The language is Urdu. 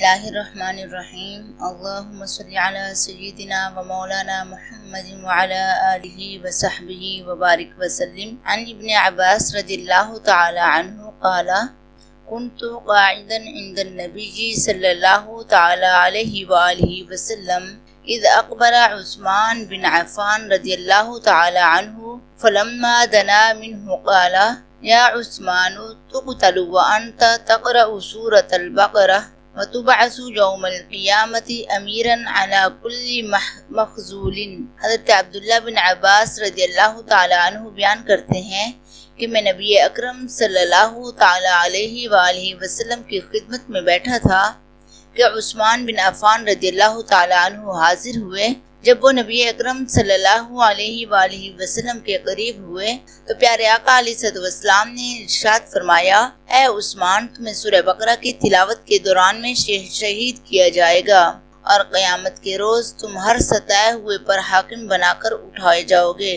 اللہ الرحمن الرحیم اللہم صلی علی سیدنا و مولانا محمد وعلی آلہ وصحبہ وبارک وسلم۔ عن ابن عباس رضی اللہ تعالی عنہ قال كنت قاعدا عند النبي صلی اللہ تعالی علیہ وآلہ وسلم اذ اقبل عثمان بن عفان رضی اللہ تعالی عنہ فلما دنا منه قال یا عثمان تقتل وانت تقرأ سورة البقرة وتبعث یوم القیامت امیرا علی کل مخذول۔ حضرت عبداللہ بن عباس رضی اللہ تعالی عنہ بیان کرتے ہیں کہ میں نبی اکرم صلی اللہ تعالی علیہ وآلہ وسلم کی خدمت میں بیٹھا تھا کہ عثمان بن عفان رضی اللہ تعالی عنہ حاضر ہوئے۔ جب وہ نبی اکرم صلی اللہ علیہ وآلہ وسلم کے قریب ہوئے تو پیارے آقا علیہ السلام نے ارشاد فرمایا، اے عثمان، تمہیں سورہ بقرہ کی تلاوت کے دوران میں شہید کیا جائے گا اور قیامت کے روز تم ہر ستائے ہوئے پر حاکم بنا کر اٹھائے جاؤ گے۔